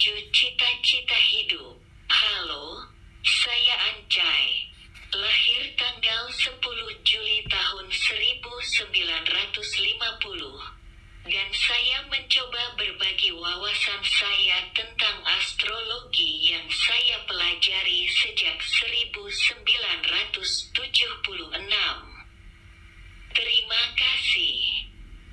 menuju cita-cita hidup. Halo, saya Ancai. Lahir tanggal 10 Juli tahun 1950. Dan saya mencoba berbagi wawasan saya tentang astrologi yang saya pelajari sejak 1976. Terima kasih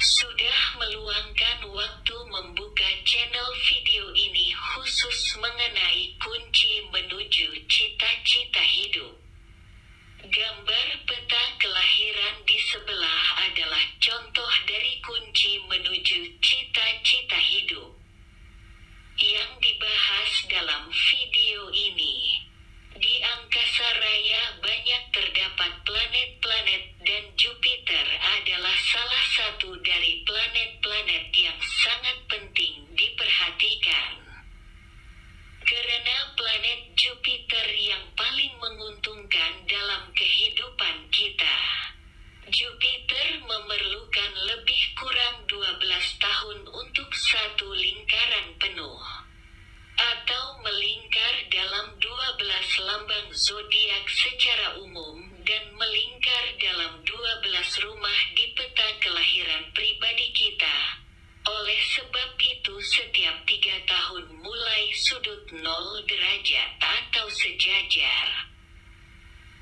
sudah meluangkan waktu membuka channel video ini khusus mengenai kunci menuju cita-cita hidup. Gambar peta kelahiran di sebelah adalah contoh dari kunci menuju cita-cita hidup yang dibahas dalam video ini. Di angkasa raya banyak terdapat planet-planet dan Jupiter adalah salah satu dari planet-planet yang sangat penting diperhatikan. Karena planet Jupiter yang paling menguntungkan dalam kehidupan kita. Jupiter memerlukan lebih kurang 12 tahun untuk satu lingkaran penuh, atau melingkar dalam 12 lambang zodiak secara umum dan melingkar dalam 12 rumah di peta kelahiran pribadi kita. Oleh sebab itu setiap 3 tahun mulai sudut 0 derajat atau sejajar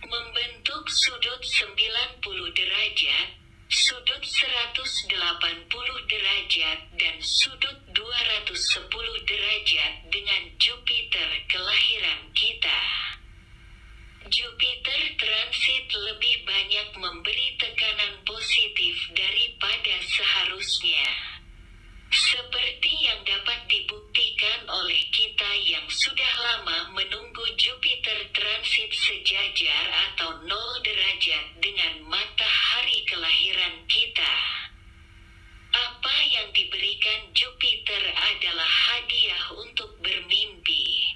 membentuk sudut 90 derajat, sudut 180 derajat dan sudut 210 derajat dengan Jupiter kelahiran kita. Jupiter transit lebih banyak memberi tekanan positif daripada seharusnya. Seperti yang dapat dibuktikan oleh kita yang sudah lama menunggu Jupiter transit sejajar atau 0 derajat dengan matahari kelahiran kita. Apa yang diberikan Jupiter adalah hadiah untuk bermimpi,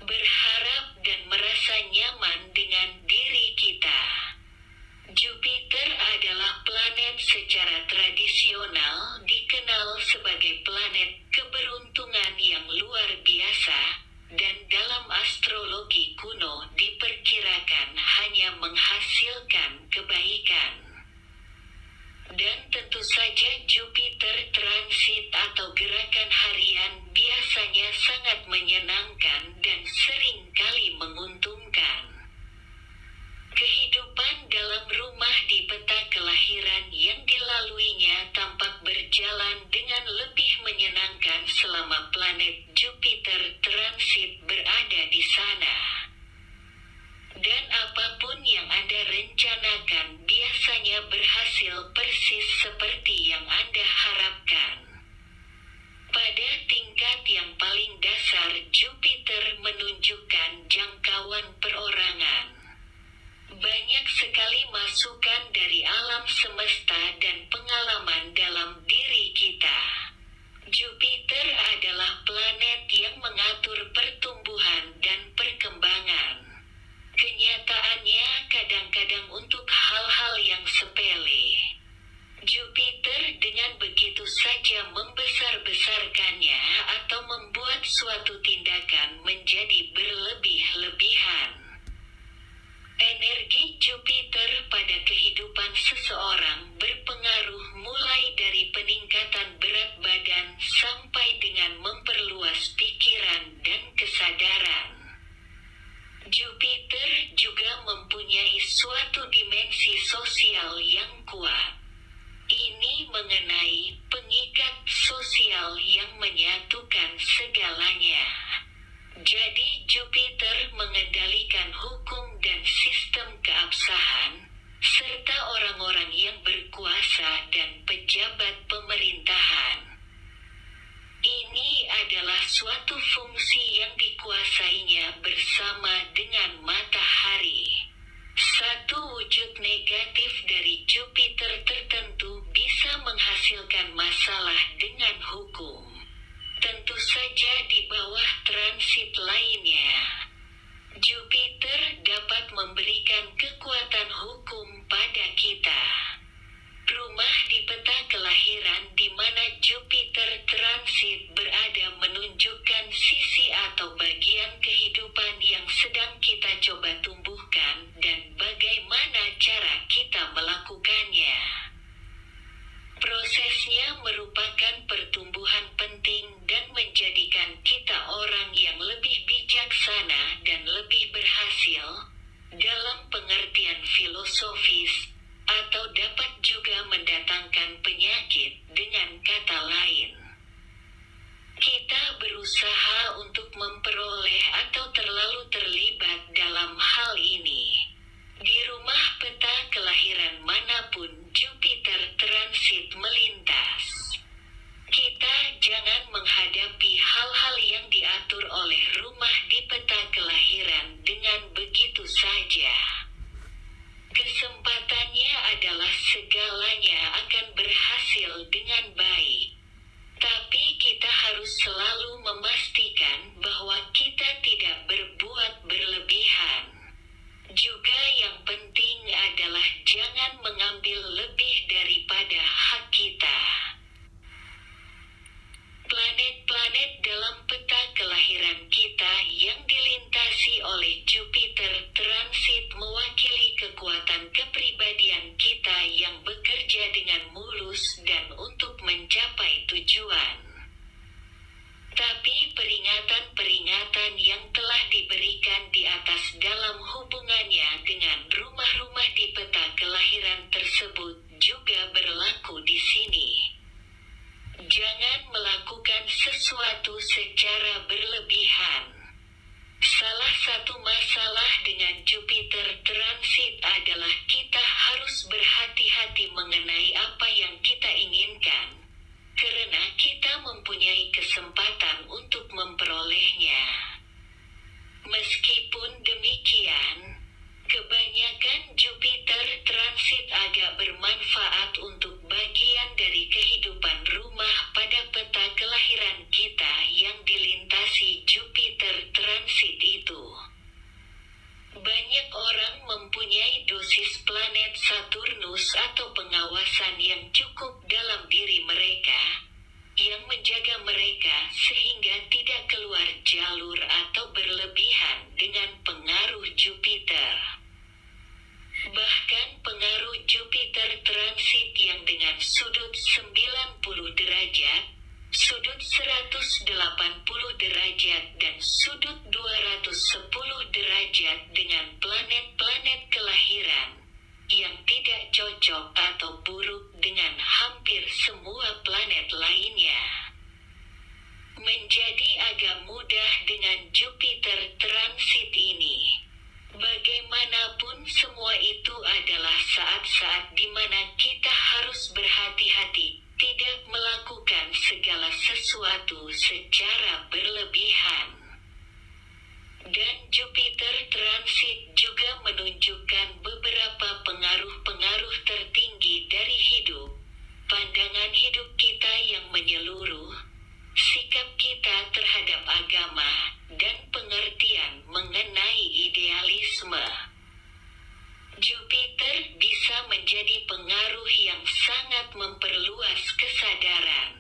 berharap dan merasa nyaman dengan diri kita. Jupiter adalah planet secara tradisional dikenal sebagai planet keberuntungan yang luar biasa, dan dalam astrologi kuno diperkirakan hanya menghasilkan kebaikan. Dan tentu saja Jupiter transit atau gerakan harian biasanya sangat menyenangkan dan sering kali menguntungkan. Kehidupan dalam rumah di peta kelahiran yang dilaluinya tampak berjalan dengan lebih menyenangkan selama planet Jupiter transit berada di sana. Dan apapun yang Anda rencanakan biasanya berhasil persis seperti yang Anda harapkan. Pada tingkat yang paling dasar, Jupiter menunjukkan jangkauan perorangan. Banyak sekali masukan dari alam semesta dan pengalaman dalam diri kita. Jupiter adalah planet yang mengatur pertumbuhan dan perkembangan. Kenyataannya kadang-kadang untuk hal-hal yang sepele. Jupiter dengan begitu saja membesar-besarkannya atau membuat suatu tindakan menjadi berlebih-lebihan. Energi Jupiter pada kehidupan seseorang berpengaruh mulai dari peningkatan berat badan sampai dengan memperluas pikiran dan kesadaran. Jupiter juga mempunyai suatu dimensi sosial yang kuat. Ini mengenai pengikat sosial yang menyatukan segalanya. Jadi Jupiter mengendalikan hukum dan sistem keabsahan, serta orang-orang yang berkuasa dan pejabat pemerintahan. Ini adalah suatu fungsi yang dikuasainya bersama dengan matahari. Satu wujud negatif dari Jupiter tertentu bisa menghasilkan masalah dengan hukum. Tentu saja di bawah transit lainnya. Jupiter dapat memberikan kekuatan hukum pada kita. Rumah di peta kelahiran di mana Jupiter transit berada menunjukkan sisi baik. Tapi kita harus selalu memastikan bahwa kita tidak berbuat berlebihan. Juga yang penting adalah jangan mengambil lebih daripada hak kita. Planet-planet dalam peta kelahiran kita yang dilintasi oleh Jupiter transit mewakili kekuatan kepribadian kita yang bekerja dengan mulus dan untuk mencapai tujuan. Tapi peringatan-peringatan yang telah diberikan di atas dalam hubungannya dengan rumah-rumah di peta kelahiran tersebut juga berlaku di sini. Jangan melakukan sesuatu secara berlebihan. Salah satu masalah dengan Jupiter transit adalah kita harus berhati-hati mengenai apa yang kita inginkan, karena kita mempunyai kesempatan untuk memperolehnya. Meskipun demikian, kebanyakan Jupiter transit agak bermanfaat untuk bagian dari kehidupan rumah pada peta kelahiran kita yang dilintasi Jupiter transit itu. Banyak orang mempunyai dosis planet Saturnus atau pengawasan yang cukup dalam diri mereka, yang menjaga mereka sehingga tidak keluar jalur atau berlebihan dengan pengaruh Jupiter. Bahkan pengaruh Jupiter transit yang dengan sudut 90 derajat, sudut 180 derajat dan sudut 210 derajat dengan planet-planet kelahiran, yang tidak cocok atau buruk dengan hampir semua planet lainnya. Menjadi agak mudah dengan Jupiter transit ini. Bagaimanapun semua itu adalah saat-saat di mana kita harus berhati-hati, tidak melakukan segala sesuatu secara berlebihan. Dan Jupiter transit juga menunjukkan beberapa pengaruh-pengaruh tertinggi dari hidup, pandangan hidup kita yang menyeluruh, sikap kita terhadap agama, dan pengertian mengenai idealisme. Jupiter bisa menjadi pengaruh yang sangat memperluas kesadaran.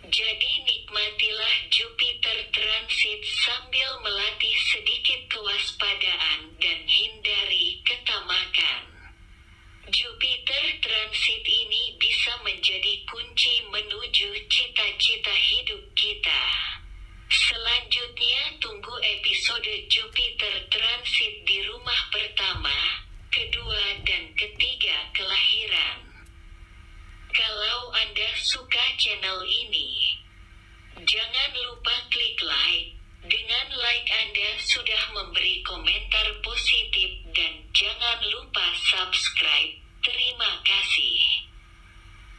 Jadi nikmatilah Jupiter transit sambil melatih sedikit kewaspadaan dan hindari ketamakan. Jupiter transit ini bisa menjadi kunci menuju cita-cita hidup kita. Selanjutnya tunggu episode Jupiter transit di rumah pertama, kedua dan ketiga kelahiran. Kalau Anda suka channel ini, jangan lupa klik like. Dengan like Anda sudah memberi komentar positif dan jangan lupa subscribe. Terima kasih.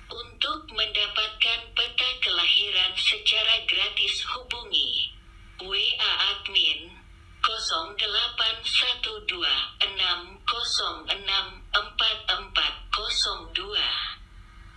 Untuk mendapatkan peta kelahiran secara gratis hubungi WA admin 081260644402.